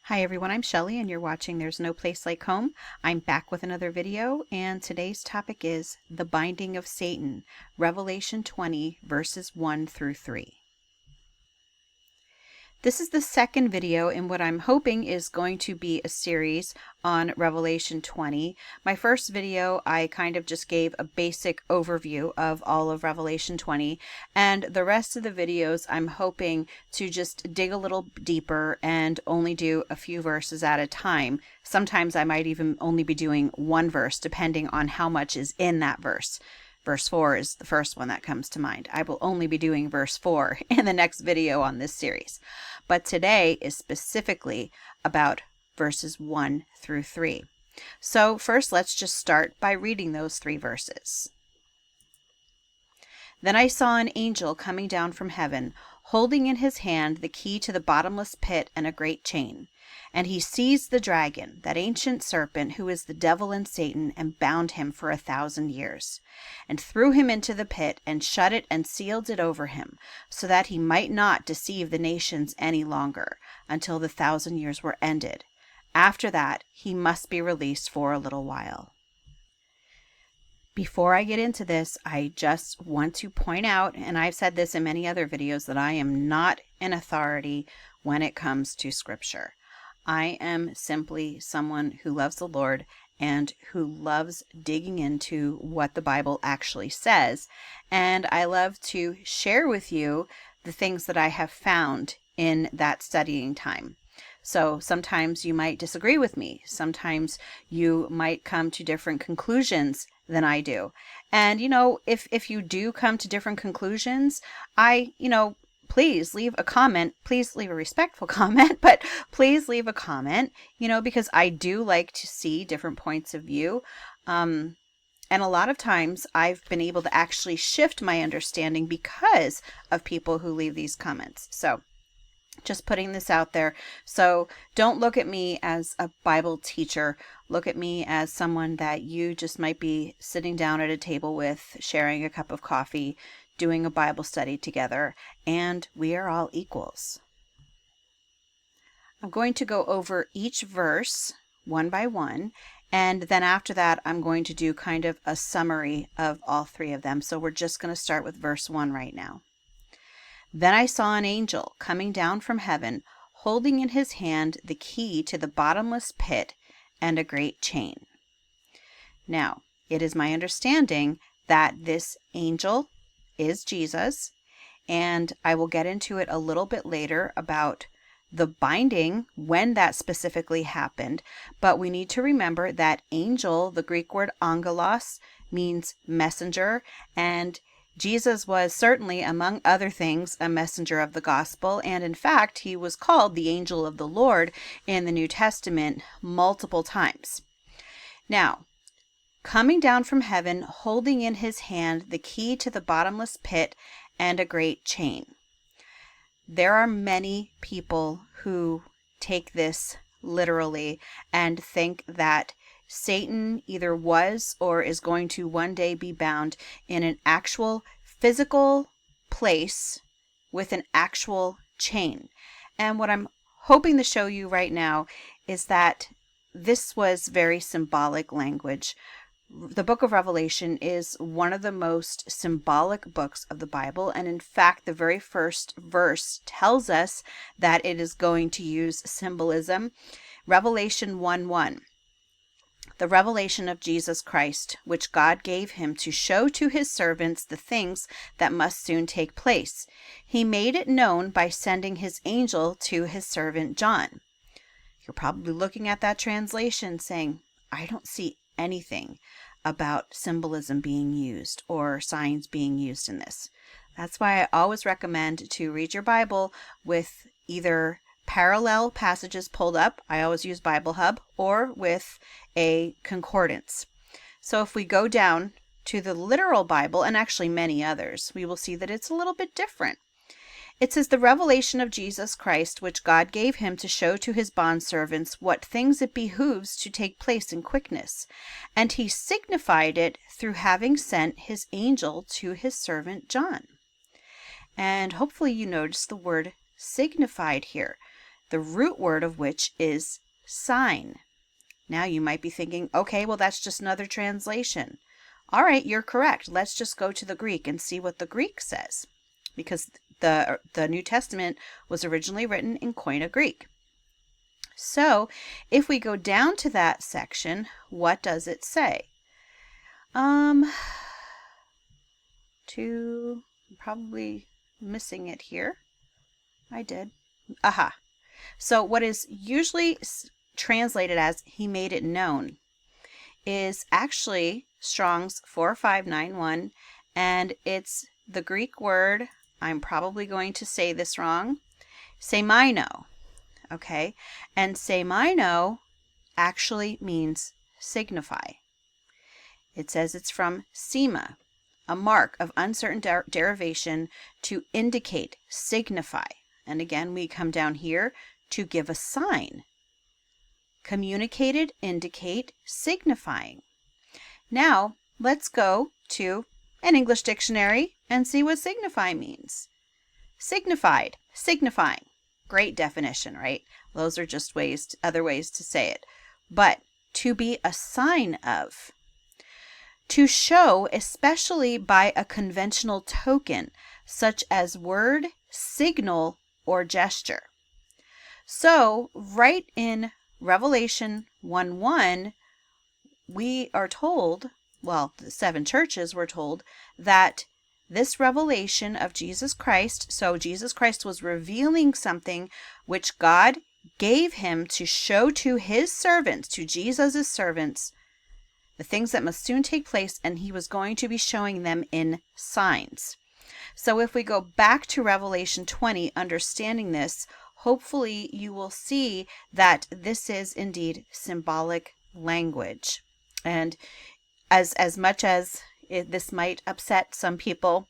Hi everyone, I'm Shelly and you're watching There's No Place Like Home. I'm back with another video and today's topic is the binding of Satan, Revelation 20 verses 1 through 3. This is the second video in what I'm hoping is going to be a series on Revelation 20. My first video, I kind of just gave a basic overview of all of Revelation 20, and the rest of the videos I'm hoping to just dig a little deeper and only do a few verses at a time. Sometimes I might even only be doing one verse depending on how much is in that verse. Verse 4 is the first one that comes to mind. I will only be doing verse 4 in the next video on this series. But today is specifically about verses 1 through 3. So first, let's just start by reading those 3 verses. Then I saw an angel coming down from heaven, holding in his hand the key to the bottomless pit and a great chain. And he seized the dragon, that ancient serpent who is the devil and Satan, and bound him for 1,000 years, and threw him into the pit, and shut it and sealed it over him, so that he might not deceive the nations any longer, until the 1,000 years were ended. After that, he must be released for a little while. Before I get into this, I just want to point out, and I've said this in many other videos, that I am not an authority when it comes to Scripture. I am simply someone who loves the Lord and who loves digging into what the Bible actually says. And I love to share with you the things that I have found in that studying time. So sometimes you might disagree with me. Sometimes you might come to different conclusions than I do. And, if you do come to different conclusions, please leave a comment. Please leave a respectful comment, but please leave a comment, because I do like to see different points of view. And a lot of times I've been able to actually shift my understanding because of people who leave these comments. So just putting this out there. So don't look at me as a Bible teacher. Look at me as someone that you just might be sitting down at a table with, sharing a cup of coffee, doing a Bible study together, and we are all equals. I'm going to go over each verse one by one, and then after that I'm going to do kind of a summary of all 3 of them. So we're just going to start with verse 1 right now. Then I saw an angel coming down from heaven, holding in his hand the key to the bottomless pit and a great chain. Now, it is my understanding that this angel is Jesus, and I will get into it a little bit later about the binding, when that specifically happened. But we need to remember that angel, the Greek word angelos, means messenger, and Jesus was certainly, among other things, a messenger of the gospel, and in fact, he was called the angel of the Lord in the New Testament multiple times. Now, coming down from heaven, holding in his hand the key to the bottomless pit and a great chain. There are many people who take this literally and think that Satan either was or is going to one day be bound in an actual physical place with an actual chain. And what I'm hoping to show you right now is that this was very symbolic language. The book of Revelation is one of the most symbolic books of the Bible, and in fact, the very first verse tells us that it is going to use symbolism. Revelation 1:1. The revelation of Jesus Christ, which God gave him to show to his servants the things that must soon take place. He made it known by sending his angel to his servant John. You're probably looking at that translation saying, I don't see anything about symbolism being used or signs being used in this. That's why I always recommend to read your Bible with either parallel passages pulled up, I always use Bible Hub, or with a concordance. So if we go down to the literal Bible, and actually many others, we will see that it's a little bit different. It says, the revelation of Jesus Christ, which God gave him to show to his bondservants what things it behooves to take place in quickness. And he signified it through having sent his angel to his servant John. And hopefully you notice the word signified here. the root word of which is sign. Now you might be thinking, okay, well, that's just another translation. All right, you're correct. Let's just go to the Greek and see what the Greek says, because the New Testament was originally written in Koine Greek. So if we go down to that section, what does it say? I'm probably missing it here. I did. Aha. So what is usually translated as he made it known is actually Strong's 4591, and it's the Greek word, I'm probably going to say this wrong, semeino. Okay, and semeino actually means signify. It says it's from sema, a mark of uncertain derivation, to indicate, signify. And again, we come down here to give a sign. Communicated, indicate, signifying. Now, let's go to an English dictionary and see what signify means. Signified, signifying. Great definition, right? Those are just other ways to say it. But to be a sign of. To show, especially by a conventional token, such as word, signal, or gesture. So, right in Revelation 1:1, we are told, well, the 7 churches were told, that this revelation of Jesus Christ, so Jesus Christ was revealing something which God gave him to show to his servants, to Jesus' servants, the things that must soon take place, and he was going to be showing them in signs. So if we go back to Revelation 20, understanding this, hopefully you will see that this is indeed symbolic language. And as much as this might upset some people,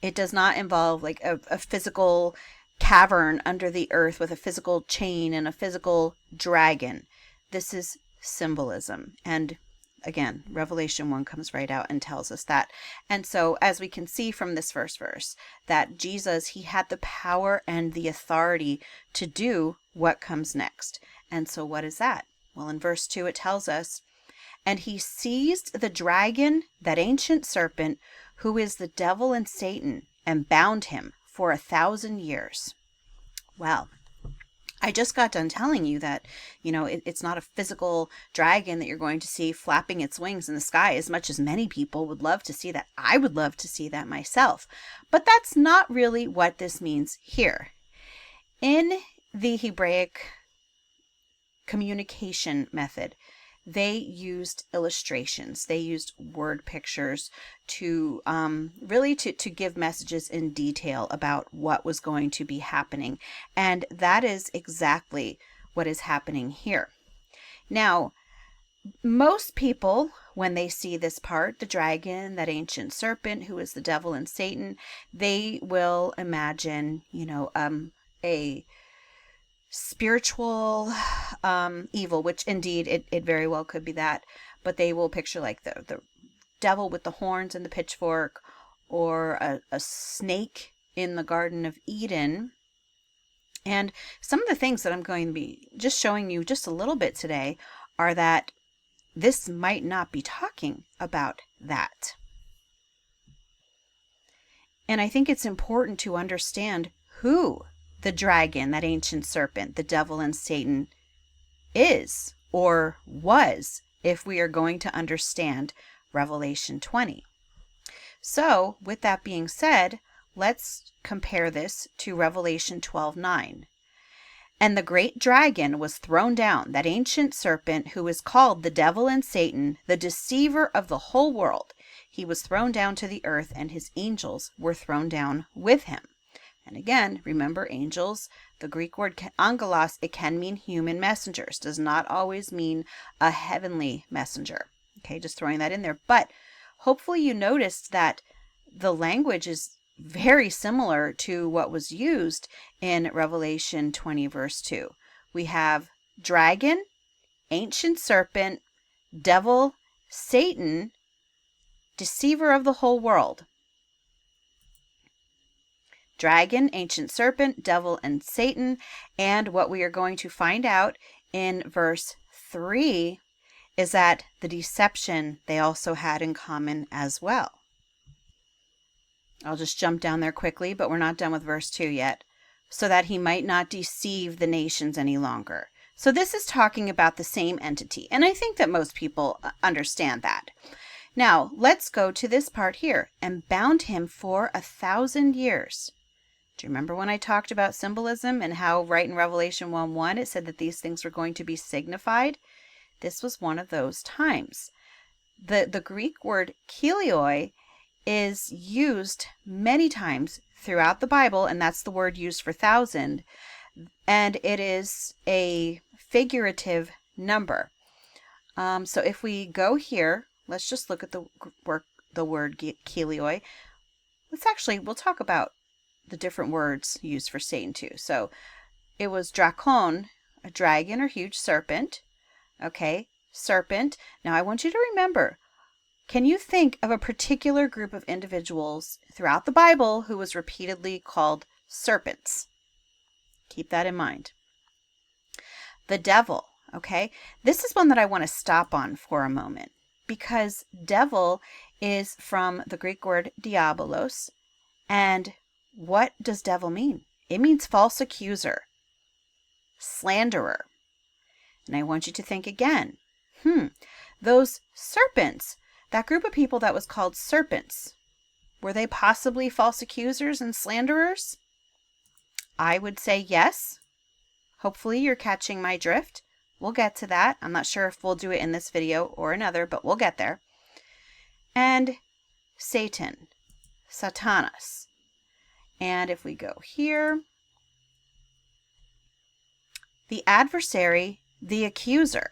it does not involve like a physical cavern under the earth with a physical chain and a physical dragon. This is symbolism. And again, Revelation 1 comes right out and tells us that. And so as we can see from this first verse, that Jesus, he had the power and the authority to do what comes next. And so what is that? Well, in verse 2, it tells us, and he seized the dragon, that ancient serpent, who is the devil and Satan, and bound him for 1,000 years. Well, I just got done telling you that, it's not a physical dragon that you're going to see flapping its wings in the sky, as much as many people would love to see that. I would love to see that myself. But that's not really what this means here. In the Hebraic communication method, they used illustrations. They used word pictures to really to give messages in detail about what was going to be happening. And that is exactly what is happening here. Now, most people, when they see this part, the dragon, that ancient serpent who is the devil and Satan, they will imagine, a spiritual evil, which indeed it very well could be that, but they will picture like the devil with the horns and the pitchfork, or a snake in the Garden of Eden. And some of the things that I'm going to be just showing you just a little bit today are that this might not be talking about that. And I think it's important to understand who the dragon, that ancient serpent, the devil and Satan is or was, if we are going to understand Revelation 20. So, with that being said, let's compare this to Revelation 12:9. And the great dragon was thrown down, that ancient serpent who is called the devil and Satan, the deceiver of the whole world. He was thrown down to the earth, and his angels were thrown down with him. And again, remember, angels, the Greek word angelos, it can mean human messengers, does not always mean a heavenly messenger. Okay, just throwing that in there. But hopefully you noticed that the language is very similar to what was used in Revelation 20 verse 2. We have dragon, ancient serpent, devil, Satan, deceiver of the whole world. Dragon, ancient serpent, devil, and Satan. And what we are going to find out in verse 3 is that the deception they also had in common as well. I'll just jump down there quickly, but we're not done with verse 2 yet. So that he might not deceive the nations any longer. So this is talking about the same entity. And I think that most people understand that. Now, let's go to this part here. And bound him for 1,000 years. Do you remember when I talked about symbolism and how right in Revelation 1:1 it said that these things were going to be signified? This was one of those times. The Greek word kilioi is used many times throughout the Bible, and that's the word used for 1,000, and it is a figurative number. So if we go here, let's just look at the word kilioi. We'll talk about the different words used for Satan too. So it was drakon, a dragon or huge serpent. Okay, serpent. Now I want you to remember, can you think of a particular group of individuals throughout the Bible who was repeatedly called serpents? Keep that in mind. The devil, okay? This is one that I want to stop on for a moment because devil is from the Greek word diabolos. And what does devil mean? It means false accuser, slanderer. And I want you to think again. Those serpents, that group of people that was called serpents, were they possibly false accusers and slanderers? I would say yes. Hopefully you're catching my drift. We'll get to that. I'm not sure if we'll do it in this video or another, but we'll get there. And Satan, Satanas. And if we go here, the adversary, the accuser.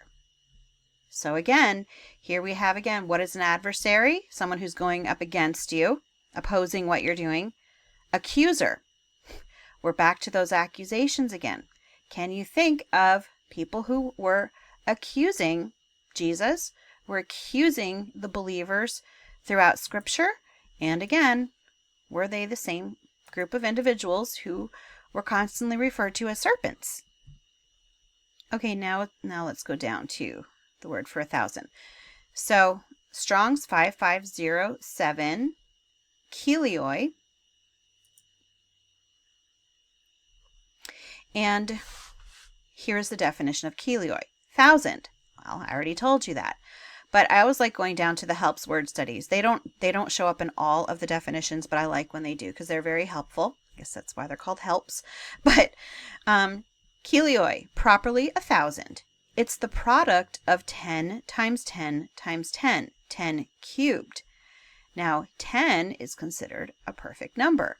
So again, here we have again, what is an adversary? Someone who's going up against you, opposing what you're doing. Accuser. We're back to those accusations again. Can you think of people who were accusing Jesus, were accusing the believers throughout Scripture? And again, were they the same group of individuals who were constantly referred to as serpents? Okay, now let's go down to the word for 1,000. So Strong's 5507, kilioi. And here's the definition of kilioi. 1,000. Well, I already told you that. But I always like going down to the helps word studies. They don't show up in all of the definitions, but I like when they do because they're very helpful. I guess that's why they're called helps. But kilioi, properly 1,000. It's the product of 10 times 10 times 10, 10 cubed. Now, 10 is considered a perfect number.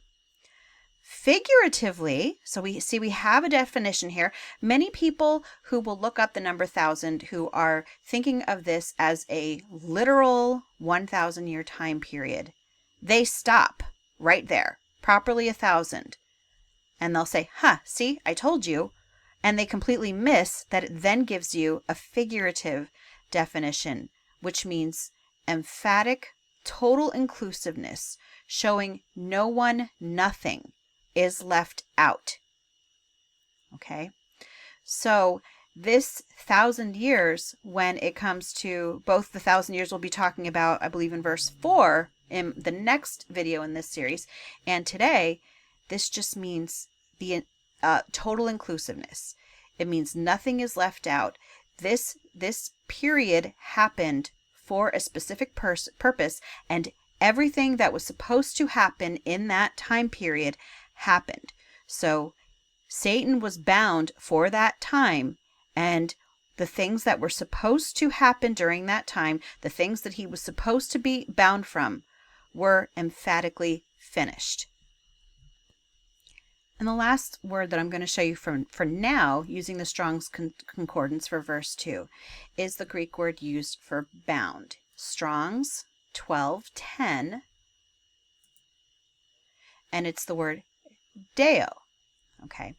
Figuratively, so we have a definition here. Many people who will look up the number 1,000 who are thinking of this as a literal 1,000-year time period, they stop right there, properly 1,000. And they'll say, see, I told you. And they completely miss that it then gives you a figurative definition, which means emphatic, total inclusiveness, showing no one, nothing is left out. Okay? So this 1,000 years, when it comes to both the 1,000 years we'll be talking about, I believe in verse 4 in the next video in this series, and today, this just means the total inclusiveness. It means nothing is left out. This period happened for a specific purpose, and everything that was supposed to happen in that time period happened. So Satan was bound for that time, and the things that were supposed to happen during that time, the things that he was supposed to be bound from, were emphatically finished. And the last word that I'm going to show you for now, using the Strong's Concordance for verse 2, is the Greek word used for bound. Strong's 1210, and it's the word deo, okay?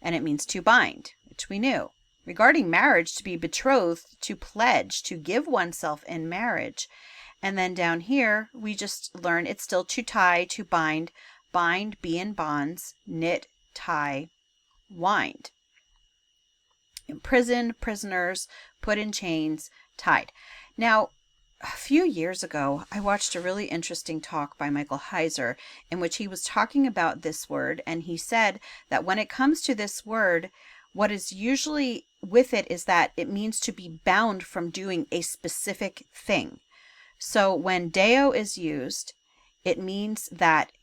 And it means to bind, which we knew. Regarding marriage, to be betrothed, to pledge, to give oneself in marriage. And then down here, we just learn it's still to tie, to bind, bind, be in bonds, knit, tie, wind. Imprisoned, prisoners, put in chains, tied. Now, a few years ago, I watched a really interesting talk by Michael Heiser in which he was talking about this word, and he said that when it comes to this word, what is usually with it is that it means to be bound from doing a specific thing. So when deo is used, it means that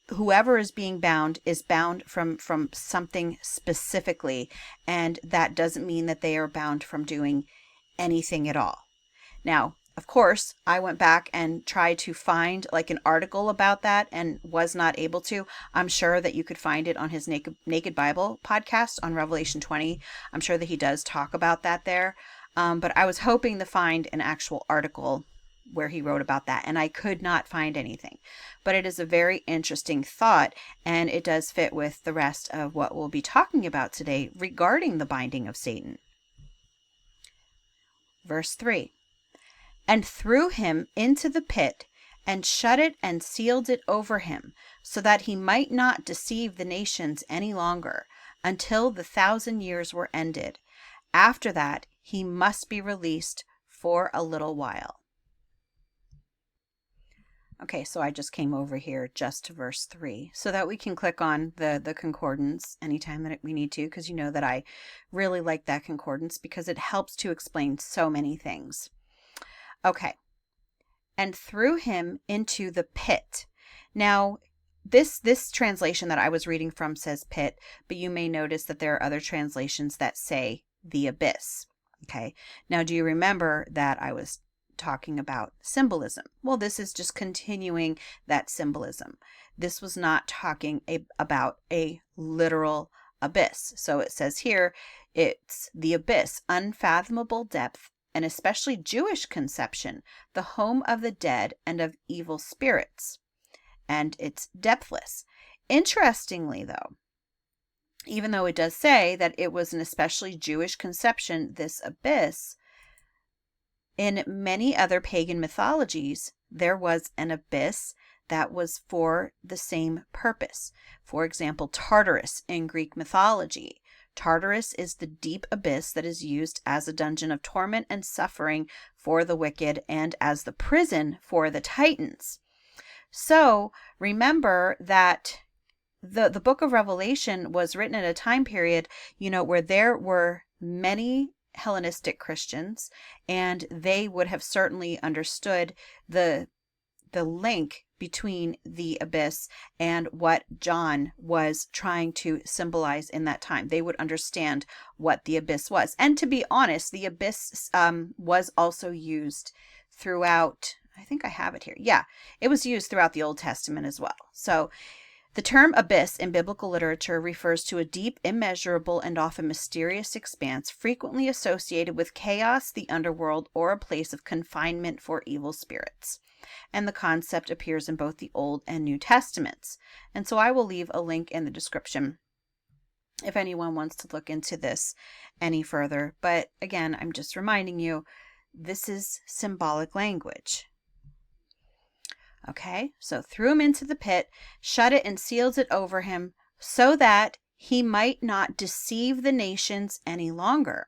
whoever is being bound is bound from something specifically, and that doesn't mean that they are bound from doing anything at all. Now, of course, I went back and tried to find like an article about that and was not able to. I'm sure that you could find it on his Naked Bible podcast on Revelation 20. I'm sure that he does talk about that there. But I was hoping to find an actual article where he wrote about that, and I could not find anything. But it is a very interesting thought, and it does fit with the rest of what we'll be talking about today regarding the binding of Satan. Verse 3. And threw him into the pit, and shut it and sealed it over him, so that he might not deceive the nations any longer, until the 1,000 years were ended. After that, he must be released for a little while. Okay, so I just came over here just to verse 3 so that we can click on the concordance anytime that we need to, because you know that I really like that concordance because it helps to explain so many things. Okay, and threw him into the pit. Now, this translation that I was reading from says pit, but you may notice that there are other translations that say the abyss. Okay, now do you remember that I was talking about symbolism? Well, this is just continuing that symbolism. This was not talking about a literal abyss. So it says here, it's the abyss, unfathomable depth, and especially Jewish conception, the home of the dead and of evil spirits. And it's depthless. Interestingly, though, even though it does say that it was an especially Jewish conception, this abyss, in many other pagan mythologies, there was an abyss that was for the same purpose. For example, Tartarus in Greek mythology. Tartarus is the deep abyss that is used as a dungeon of torment and suffering for the wicked and as the prison for the Titans. So remember that the book of Revelation was written at a time period, where there were many Hellenistic Christians, and they would have certainly understood the link between the abyss and what John was trying to symbolize in that time. They would understand what the abyss was. And to be honest, the abyss was also used throughout, I think I have it here. Yeah, it was used throughout the Old Testament as well. So the term abyss in biblical literature refers to a deep, immeasurable, and often mysterious expanse frequently associated with chaos, the underworld, or a place of confinement for evil spirits. And the concept appears in both the Old and New Testaments. And so I will leave a link in the description if anyone wants to look into this any further. But again, I'm just reminding you, this is symbolic language. Okay, so threw him into the pit, shut it and sealed it over him, so that he might not deceive the nations any longer.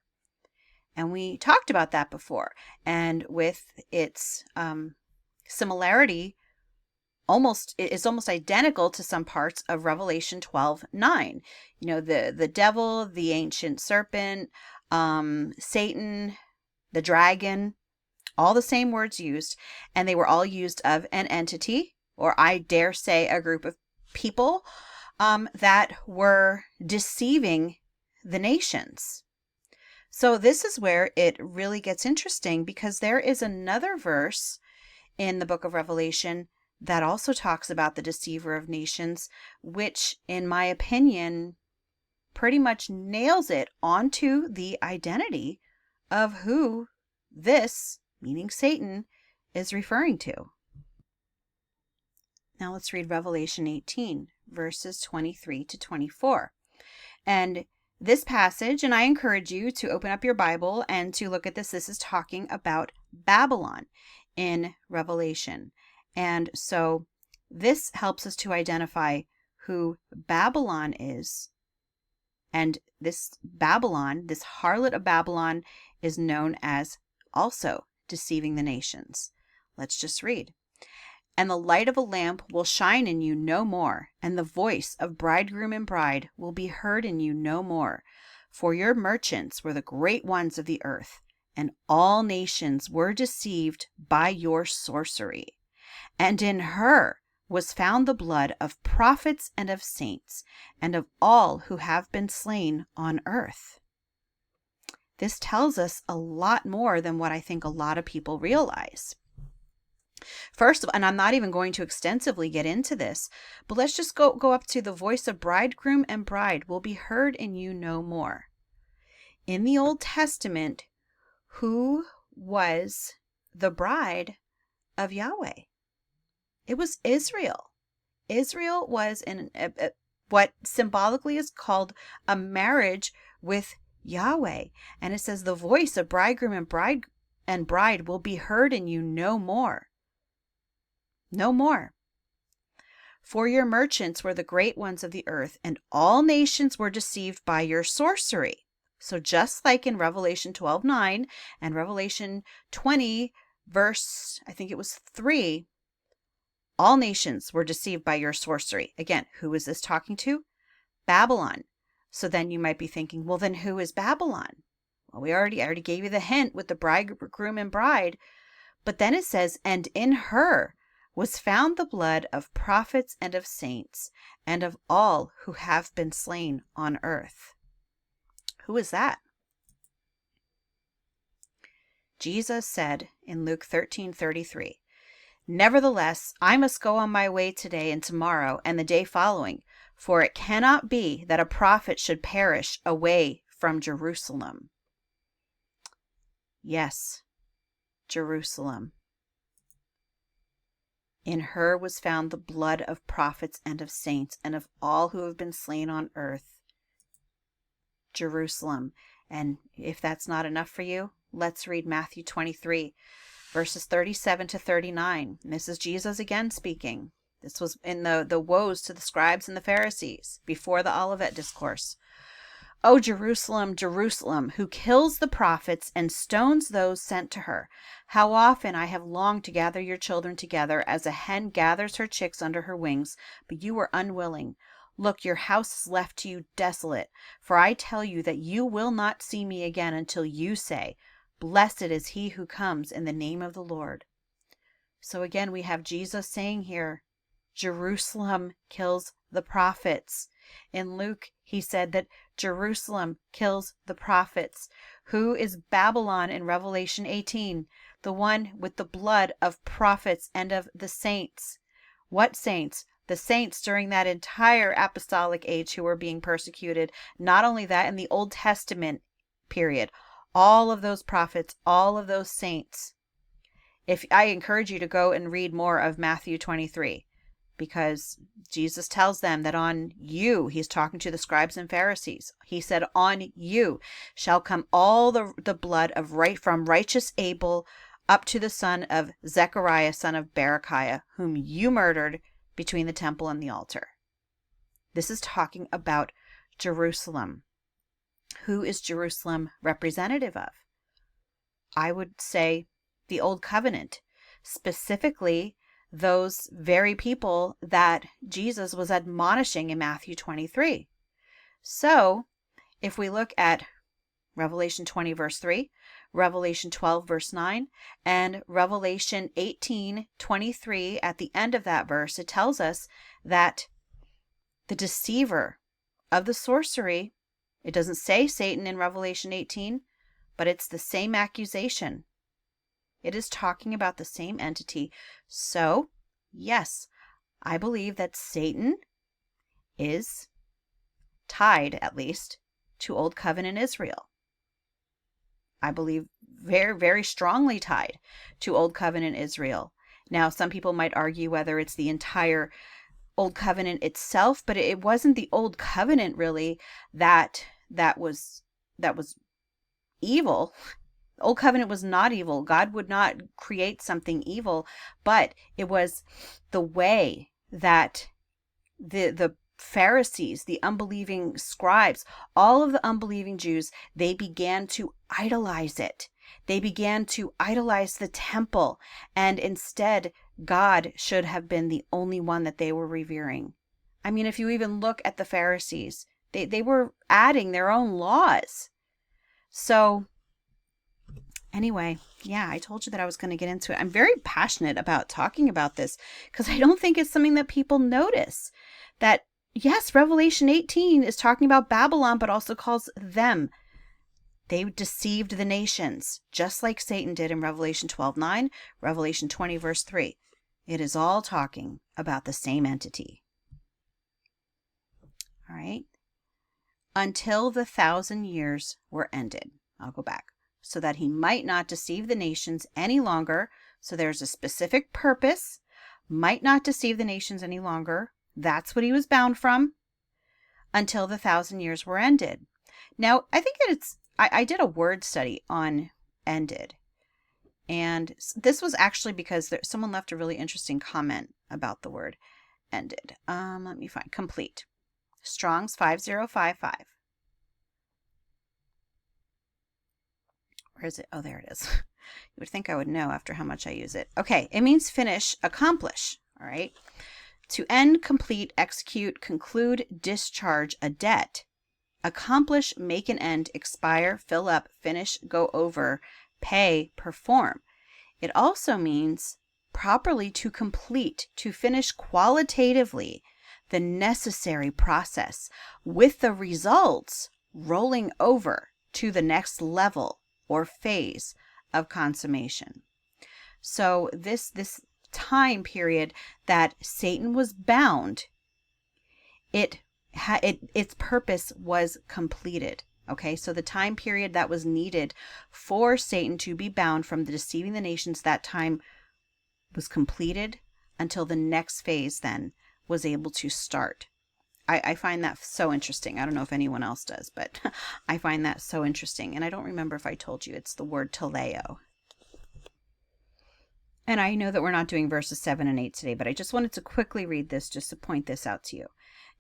And we talked about that before. And with its similarity, it's almost identical to some parts of Revelation 12:9. The devil, the ancient serpent, Satan, the dragon, all the same words used, and they were all used of an entity, or I dare say a group of people that were deceiving the nations. So this is where it really gets interesting, because there is another verse in the book of Revelation that also talks about the deceiver of nations, which in my opinion pretty much nails it onto the identity of who this, meaning Satan, is referring to. Now let's read Revelation 18, verses 23 to 24. And this passage, and I encourage you to open up your Bible and to look at this. This is talking about Babylon in Revelation. And so this helps us to identify who Babylon is. And this Babylon, this harlot of Babylon, is known as also deceiving the nations. Let's just read. And the light of a lamp will shine in you no more, and the voice of bridegroom and bride will be heard in you no more. For your merchants were the great ones of the earth, and all nations were deceived by your sorcery. And in her was found the blood of prophets and of saints, and of all who have been slain on earth. This tells us a lot more than what I think a lot of people realize. First, and I'm not even going to extensively get into this, but let's just go up to the voice of bridegroom and bride will be heard in you no more. In the Old Testament, who was the bride of Yahweh? It was Israel. Israel was in what symbolically is called a marriage with Yahweh. And it says the voice of bridegroom and bride will be heard in you no more. No more. For your merchants were the great ones of the earth, and all nations were deceived by your sorcery. So just like in Revelation 12:9 and Revelation 20, verse, I think it was 3, all nations were deceived by your sorcery. Again, who is this talking to? Babylon. So then you might be thinking, well, then who is Babylon? Well, I already gave you the hint with the bridegroom and bride. But then it says, and in her was found the blood of prophets and of saints, and of all who have been slain on earth. Who is that? Jesus said in Luke 13:33, nevertheless, I must go on my way today and tomorrow and the day following, for it cannot be that a prophet should perish away from Jerusalem. Yes, Jerusalem. In her was found the blood of prophets and of saints, and of all who have been slain on earth. Jerusalem. And if that's not enough for you, let's read Matthew 23, verses 37 to 39. And this is Jesus again speaking. This was in the woes to the scribes and the Pharisees before the Olivet Discourse. O Jerusalem, Jerusalem, who kills the prophets and stones those sent to her. How often I have longed to gather your children together as a hen gathers her chicks under her wings, but you were unwilling. Look, your house is left to you desolate, for I tell you that you will not see me again until you say, blessed is he who comes in the name of the Lord. So again, we have Jesus saying here, Jerusalem kills the prophets. In Luke, he said that Jerusalem kills the prophets. Who is Babylon in Revelation 18? The one with the blood of prophets and of the saints. What saints? The saints during that entire apostolic age who were being persecuted. Not only that, in the Old Testament period, all of those prophets, all of those saints. If I encourage you to go and read more of Matthew 23. Because Jesus tells them that on you, he's talking to the scribes and Pharisees. He said, on you shall come all the blood of from righteous Abel up to the son of Zechariah, son of Berechiah, whom you murdered between the temple and the altar. This is talking about Jerusalem. Who is Jerusalem representative of? I would say the Old Covenant, specifically those very people that Jesus was admonishing in Matthew 23. So, if we look at Revelation 20 verse 3, Revelation 12 verse 9, and Revelation 18:23 at the end of that verse, it tells us that the deceiver of the sorcery, it doesn't say Satan in Revelation 18, but it's the same accusation. It is talking about the same entity. So, yes, I believe that Satan is tied, at least, to Old Covenant Israel. I believe very, very strongly tied to Old Covenant Israel. Now, some people might argue whether it's the entire Old Covenant itself, but it wasn't the Old Covenant really that was evil. Old Covenant was not evil. God would not create something evil, but it was the way that the Pharisees, the unbelieving scribes, all of the unbelieving Jews, they began to idolize it. They began to idolize the temple, and instead, God should have been the only one that they were revering. I mean, if you even look at the Pharisees, they were adding their own laws. So anyway, yeah, I told you that I was going to get into it. I'm very passionate about talking about this because I don't think it's something that people notice. That, yes, Revelation 18 is talking about Babylon, but also calls them. They deceived the nations, just like Satan did in Revelation 12:9, Revelation 20, verse 3. It is all talking about the same entity. All right. Until the 1,000 years were ended. I'll go back. So that he might not deceive the nations any longer. So there's a specific purpose. Might not deceive the nations any longer. That's what he was bound from. Until the 1,000 years were ended. Now, I think I did a word study on ended. And this was actually because someone left a really interesting comment about the word ended. Let me find complete. Strong's 5055. Where is it? Oh, there it is. You would think I would know after how much I use it. Okay, it means finish, accomplish. All right. To end, complete, execute, conclude, discharge a debt. Accomplish, make an end, expire, fill up, finish, go over, pay, perform. It also means properly to complete, to finish qualitatively the necessary process with the results rolling over to the next level or phase of consummation. So this time period that Satan was bound, its purpose was completed. Okay, so the time period that was needed for Satan to be bound from the deceiving the nations, that time was completed until the next phase then was able to start. I find that so interesting. I don't know if anyone else does, but I find that so interesting. And I don't remember if I told you it's the word teleo. And I know that we're not doing verses 7 and 8 today, but I just wanted to quickly read this just to point this out to you.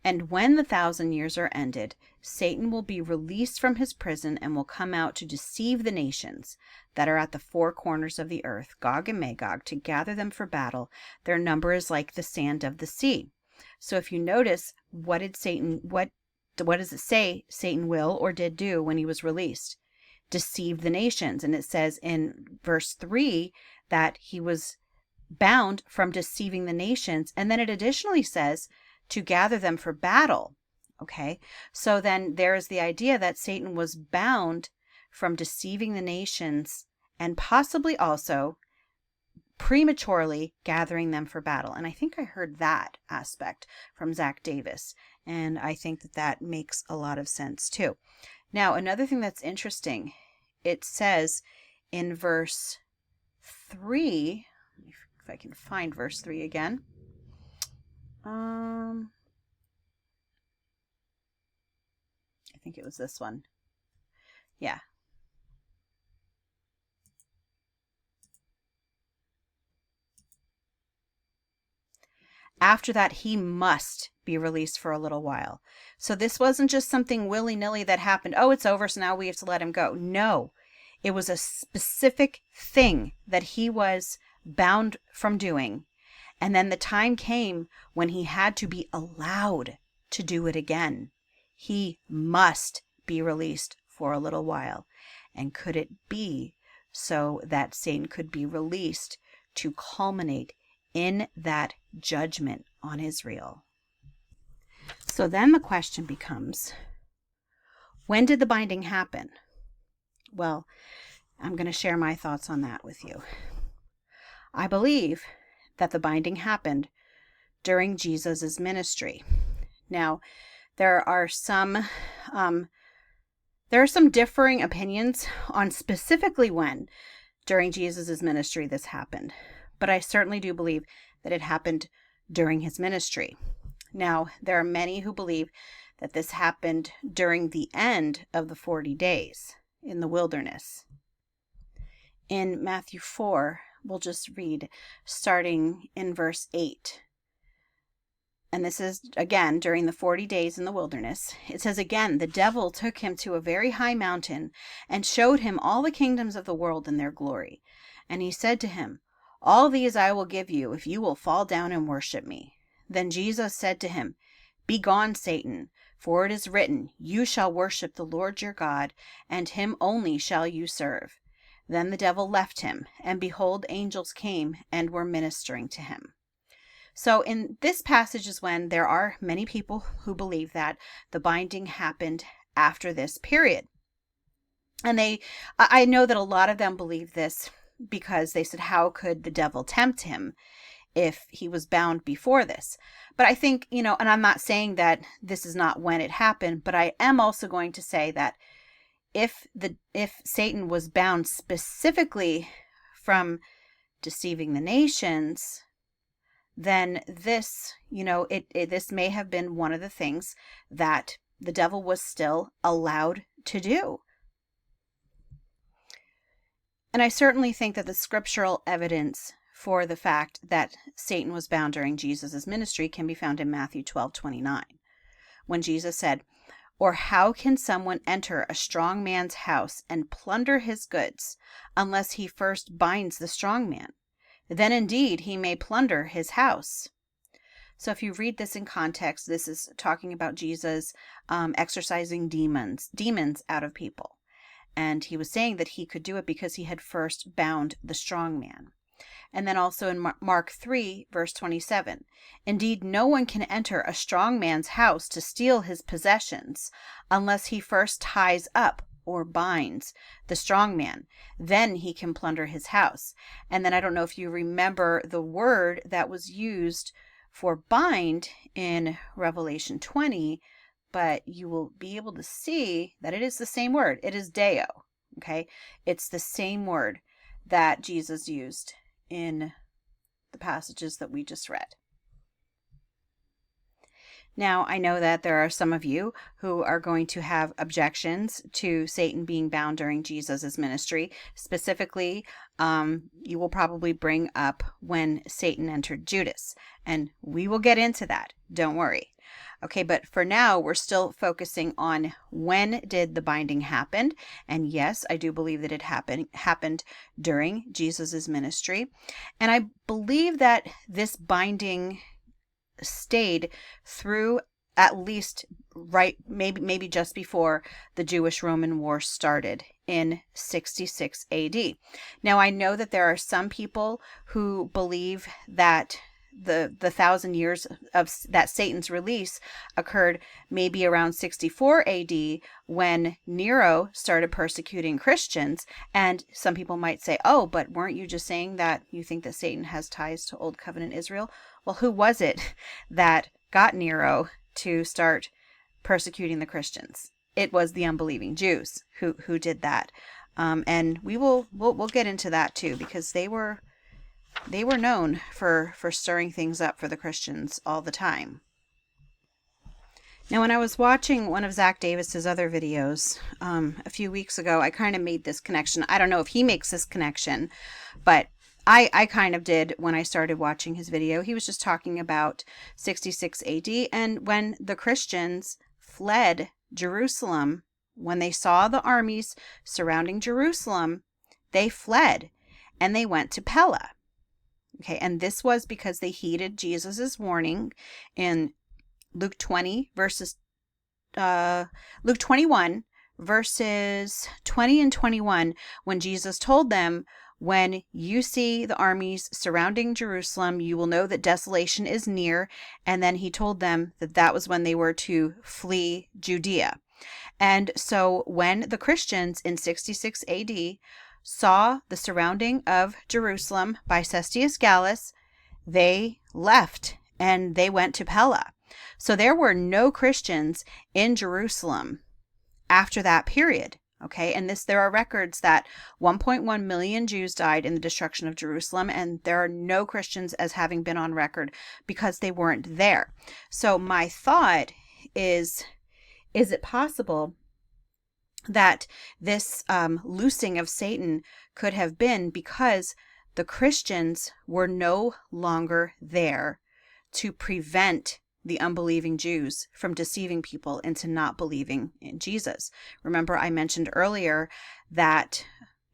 And when the 1,000 years are ended, Satan will be released from his prison and will come out to deceive the nations that are at the four corners of the earth, Gog and Magog, to gather them for battle. Their number is like the sand of the sea. So if you notice, what does it say Satan will or did do when he was released? Deceive the nations. And it says in verse 3 that he was bound from deceiving the nations. And then it additionally says to gather them for battle. Okay, so then there is the idea that Satan was bound from deceiving the nations and possibly also prematurely gathering them for battle. And I think I heard that aspect from Zach Davis. And I think that makes a lot of sense too. Now, another thing that's interesting, it says in verse 3, if I can find verse 3 again. I think it was this one. Yeah. After that, he must be released for a little while. So this wasn't just something willy-nilly that happened. Oh, it's over, so now we have to let him go. No, it was a specific thing that he was bound from doing. And then the time came when he had to be allowed to do it again. He must be released for a little while. And could it be so that Satan could be released to culminate in that judgment on Israel? So then the question becomes, when did the binding happen? Well, I'm going to share my thoughts on that with you. I believe that the binding happened during Jesus's ministry. Now, there are some differing opinions on specifically when during Jesus's ministry this happened, but I certainly do believe that it happened during his ministry. Now, there are many who believe that this happened during the end of the 40 days in the wilderness. In Matthew 4, we'll just read starting in verse 8. and this is again during the 40 days in the wilderness, it says again, the devil took him to a very high mountain and showed him all the kingdoms of the world and their glory. And he said to him, all these I will give you if you will fall down and worship me. Then Jesus said to him, begone, Satan, for it is written, you shall worship the Lord your God, and him only shall you serve. Then the devil left him, and behold, angels came and were ministering to him. So in this passage is when there are many people who believe that the binding happened after this period. And I know that a lot of them believe this because they said, how could the devil tempt him if he was bound before this? But I think, and I'm not saying that this is not when it happened, but I am also going to say that if Satan was bound specifically from deceiving the nations, then this, this may have been one of the things that the devil was still allowed to do. And I certainly think that the scriptural evidence for the fact that Satan was bound during Jesus' ministry can be found in Matthew 12:29, when Jesus said, or how can someone enter a strong man's house and plunder his goods unless he first binds the strong man? Then indeed he may plunder his house. So if you read this in context, this is talking about Jesus exorcising demons out of people. And he was saying that he could do it because he had first bound the strong man. And then also in Mark 3, verse 27, indeed, no one can enter a strong man's house to steal his possessions unless he first ties up or binds the strong man. Then he can plunder his house. And then I don't know if you remember the word that was used for bind in Revelation 20, but you will be able to see that it is the same word. It is deo. Okay. It's the same word that Jesus used in the passages that we just read. Now, I know that there are some of you who are going to have objections to Satan being bound during Jesus' ministry. Specifically, you will probably bring up when Satan entered Judas, and we will get into that. Don't worry. Okay, but for now, we're still focusing on when did the binding happen. And yes, I do believe that it happened during Jesus' ministry. And I believe that this binding stayed through at least maybe just before the Jewish-Roman War started in 66 AD. Now, I know that there are some people who believe that the 1,000 years of that Satan's release occurred maybe around 64 AD when Nero started persecuting Christians. And some people might say, oh, but weren't you just saying that you think that Satan has ties to Old Covenant Israel? Well, who was it that got Nero to start persecuting the Christians? It was the unbelieving Jews who did that. And we'll get into that too, because they were known for stirring things up for the Christians all the time. Now, when I was watching one of Zach Davis's other videos a few weeks ago, I kind of made this connection. I don't know if he makes this connection, but I kind of did when I started watching his video. He was just talking about 66 AD and when the Christians fled Jerusalem, when they saw the armies surrounding Jerusalem, they fled and they went to Pella. Okay, and this was because they heeded Jesus's warning in Luke 21 verses 20 and 21, when Jesus told them, when you see the armies surrounding Jerusalem, you will know that desolation is near. And then he told them that that was when they were to flee Judea. And so when the Christians in 66 AD saw the surrounding of Jerusalem by Cestius Gallus, they left and they went to Pella. So there were no Christians in Jerusalem after that period. Okay, and there are records that 1.1 million Jews died in the destruction of Jerusalem, and there are no Christians as having been on record because they weren't there. So my thought is it possible that this loosing of Satan could have been because the Christians were no longer there to prevent the unbelieving Jews from deceiving people into not believing in Jesus. Remember, I mentioned earlier that,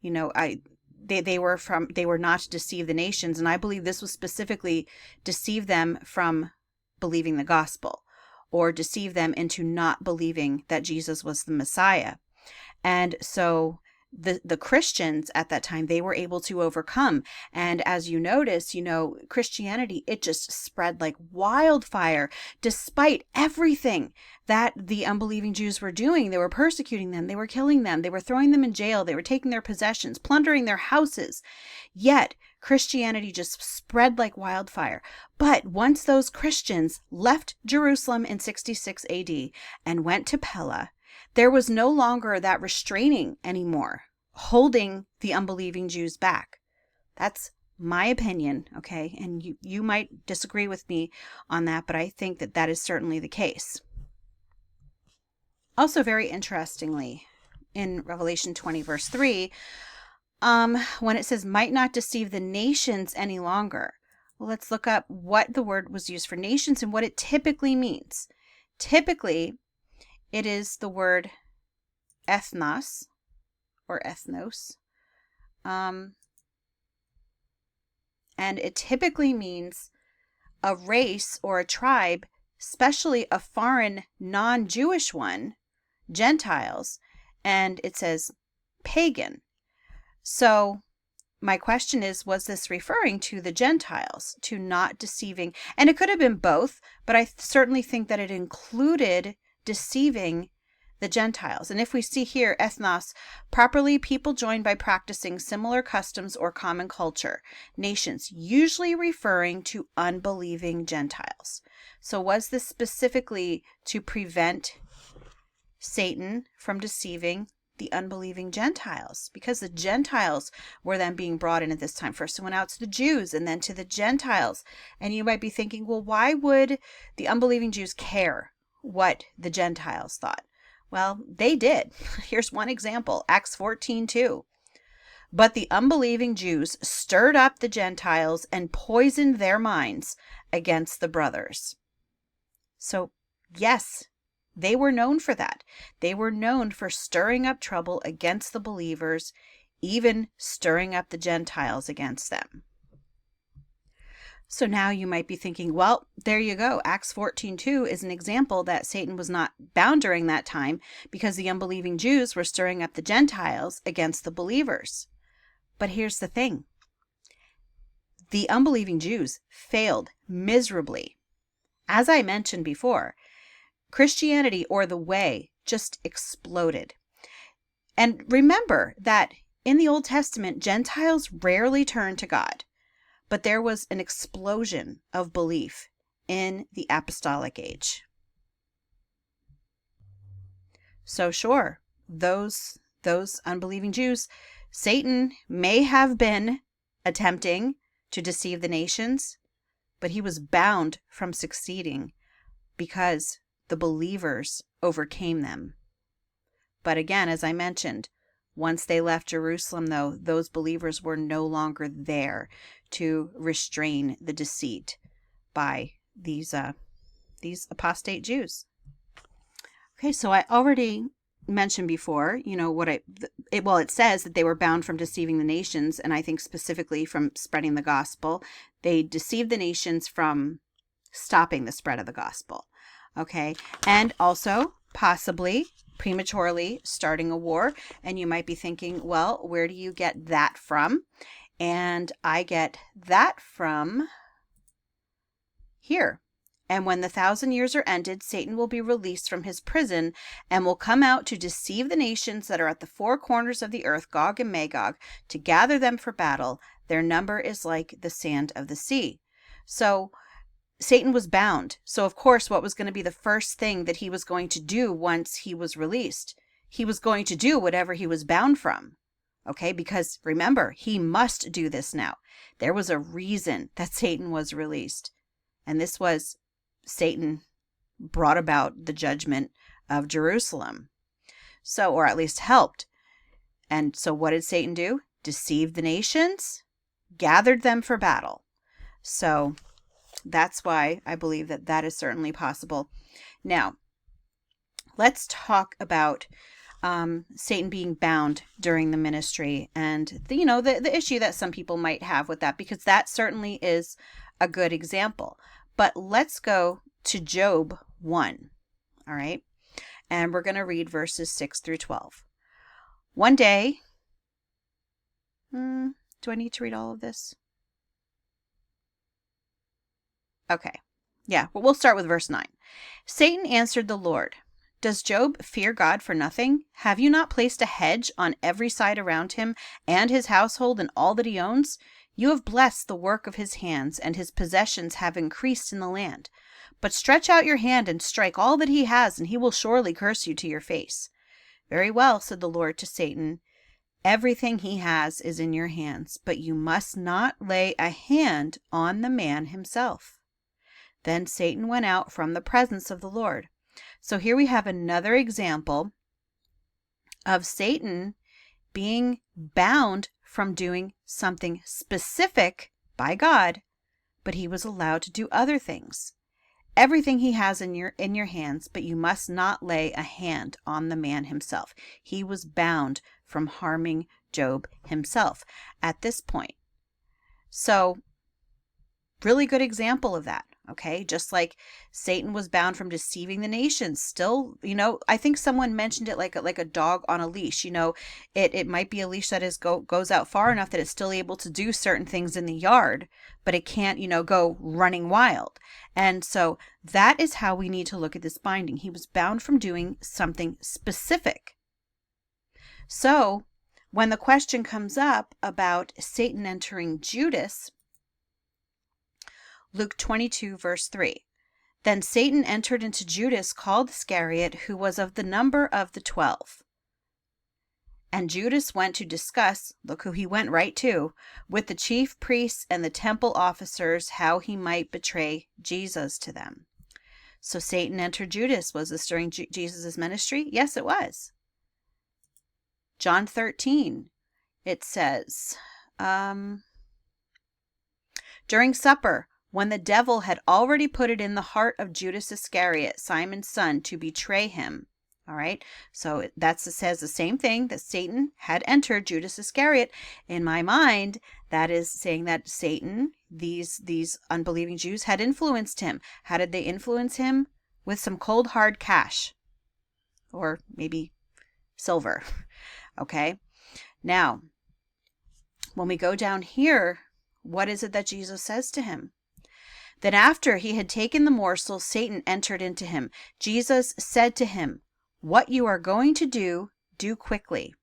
they were not to deceive the nations, and I believe this was specifically deceive them from believing the gospel, or deceive them into not believing that Jesus was the Messiah. And so the Christians at that time, they were able to overcome. And as you notice, Christianity, it just spread like wildfire, despite everything that the unbelieving Jews were doing. They were persecuting them. They were killing them. They were throwing them in jail. They were taking their possessions, plundering their houses. Yet Christianity just spread like wildfire. But once those Christians left Jerusalem in 66 AD and went to Pella, there was no longer that restraining anymore, holding the unbelieving Jews back. That's my opinion, okay? And you might disagree with me on that, but I think that that is certainly the case. Also, very interestingly, in Revelation 20, verse 3, when it says, might not deceive the nations any longer. Well, let's look up what the word was used for nations and what it typically means. Typically, it is the word ethnos or ethnos. And it typically means a race or a tribe, especially a foreign non-Jewish one, Gentiles, and it says pagan. So my question is, was this referring to the Gentiles, to not deceiving? And it could have been both, but I certainly think that it included deceiving the Gentiles. And if we see here, ethnos, properly people joined by practicing similar customs or common culture, nations, usually referring to unbelieving Gentiles. So was this specifically to prevent Satan from deceiving the unbelieving Gentiles? Because the Gentiles were then being brought in at this time. First it went out to the Jews and then to the Gentiles. And you might be thinking, well, why would the unbelieving Jews care what the Gentiles thought? Well, they did. Here's one example, Acts 14:2. But the unbelieving Jews stirred up the Gentiles and poisoned their minds against the brothers. So, yes, they were known for that. They were known for stirring up trouble against the believers, even stirring up the Gentiles against them. So now you might be thinking, well, there you go. Acts 14:2 is an example that Satan was not bound during that time because the unbelieving Jews were stirring up the Gentiles against the believers. But here's the thing. The unbelieving Jews failed miserably. As I mentioned before, Christianity, or the way, just exploded. And remember that in the Old Testament, Gentiles rarely turned to God. But there was an explosion of belief in the apostolic age. So sure, those unbelieving Jews, Satan may have been attempting to deceive the nations, but he was bound from succeeding because the believers overcame them. But again, as I mentioned, once they left Jerusalem, though, those believers were no longer there to restrain the deceit by these apostate Jews. Okay, so I already mentioned before, it says that they were bound from deceiving the nations, and I think specifically from spreading the gospel. They deceived the nations from stopping the spread of the gospel. Okay, and also possibly prematurely starting a war. And you might be thinking, well, where do you get that from? And I get that from here. And when the 1,000 years are ended, Satan will be released from his prison and will come out to deceive the nations that are at the four corners of the earth, Gog and Magog, to gather them for battle. Their number is like the sand of the sea. So Satan was bound. So of course, what was going to be the first thing that he was going to do once he was released? He was going to do whatever he was bound from. Okay, because remember, he must do this now. There was a reason that Satan was released. And this was Satan brought about the judgment of Jerusalem. So, or at least helped. And so what did Satan do? Deceived the nations, gathered them for battle. So that's why I believe that that is certainly possible. Now, let's talk about Satan being bound during the ministry, and the issue that some people might have with that, because that certainly is a good example. But let's go to Job 1. All right. And we're going to read verses 6 through 12. One day, do I need to read all of this? Okay. Yeah, well, we'll start with verse 9. Satan answered the Lord, "Does Job fear God for nothing? Have you not placed a hedge on every side around him and his household and all that he owns? You have blessed the work of his hands, and his possessions have increased in the land. But stretch out your hand and strike all that he has, and he will surely curse you to your face." "Very well," said the Lord to Satan. "Everything he has is in your hands, but you must not lay a hand on the man himself." Then Satan went out from the presence of the Lord. So here we have another example of Satan being bound from doing something specific by God, but he was allowed to do other things. Everything he has in your hands, but you must not lay a hand on the man himself. He was bound from harming Job himself at this point. So, really good example of that. Okay, just like Satan was bound from deceiving the nations. Still, I think someone mentioned it like a dog on a leash. It might be a leash that goes out far enough that it's still able to do certain things in the yard, but it can't, go running wild. And so that is how we need to look at this binding. He was bound from doing something specific. So when the question comes up about Satan entering Judas, Luke 22, verse 3. Then Satan entered into Judas, called Iscariot, who was of the number of the 12. And Judas went to discuss, look who he went right to, with the chief priests and the temple officers, how he might betray Jesus to them. So Satan entered Judas. Was this during Jesus' ministry? Yes, it was. John 13, it says, during supper, when the devil had already put it in the heart of Judas Iscariot, Simon's son, to betray him. All right. So says the same thing, that Satan had entered Judas Iscariot. In my mind, that is saying that Satan, these unbelieving Jews, had influenced him. How did they influence him? With some cold, hard cash. Or maybe silver. Okay. Now, when we go down here, what is it that Jesus says to him? Then after he had taken the morsel, Satan entered into him. Jesus said to him, "What you are going to do, do quickly."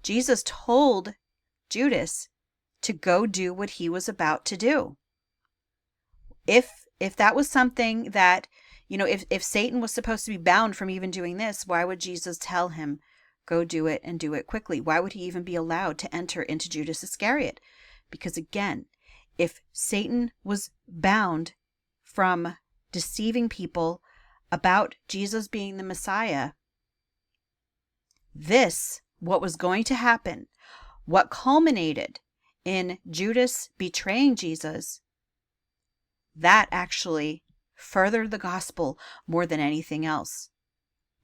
Jesus told Judas to go do what he was about to do. If that was something that, if Satan was supposed to be bound from even doing this, why would Jesus tell him, go do it and do it quickly? Why would he even be allowed to enter into Judas Iscariot? Because again, if Satan was bound from deceiving people about Jesus being the Messiah, what was going to happen, what culminated in Judas betraying Jesus, that actually furthered the gospel more than anything else,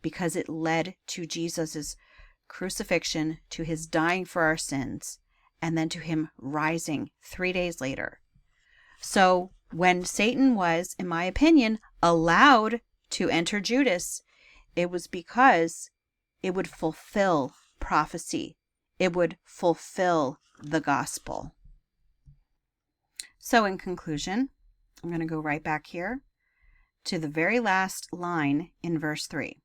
because it led to Jesus's crucifixion, to his dying for our sins, and then to him rising 3 days later. So when Satan was, in my opinion, allowed to enter Judas, it was because it would fulfill prophecy. It would fulfill the gospel. So in conclusion, I'm going to go right back here to the very last line in verse 3.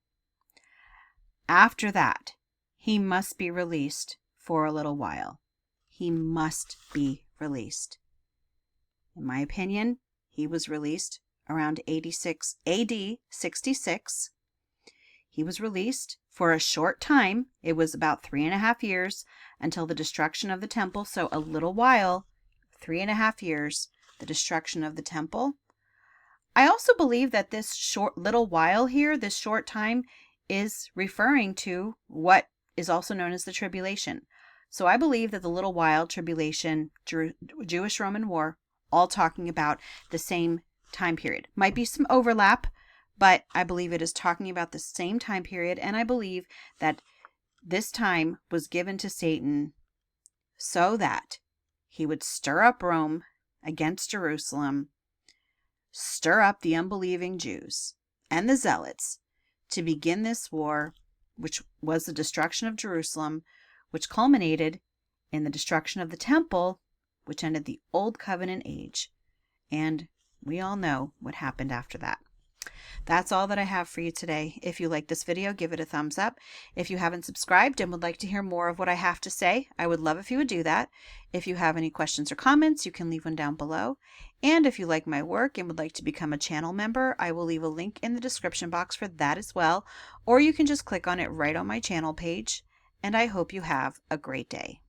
After that, he must be released for a little while. He must be released. In my opinion, he was released around AD 66. He was released for a short time. It was about 3.5 years until the destruction of the temple. So a little while, 3.5 years, the destruction of the temple. I also believe that this little while here, this short time, is referring to what is also known as the tribulation. So I believe that the little while tribulation, Jewish-Roman war, all talking about the same time period. Might be some overlap, but I believe it is talking about the same time period, and I believe that this time was given to Satan so that he would stir up Rome against Jerusalem, stir up the unbelieving Jews and the Zealots to begin this war, which was the destruction of Jerusalem, which culminated in the destruction of the temple, which ended the Old Covenant age. And we all know what happened after that. That's all that I have for you today. If you like this video, give it a thumbs up. If you haven't subscribed and would like to hear more of what I have to say, I would love if you would do that. If you have any questions or comments, you can leave one down below. And if you like my work and would like to become a channel member, I will leave a link in the description box for that as well. Or you can just click on it right on my channel page. And I hope you have a great day.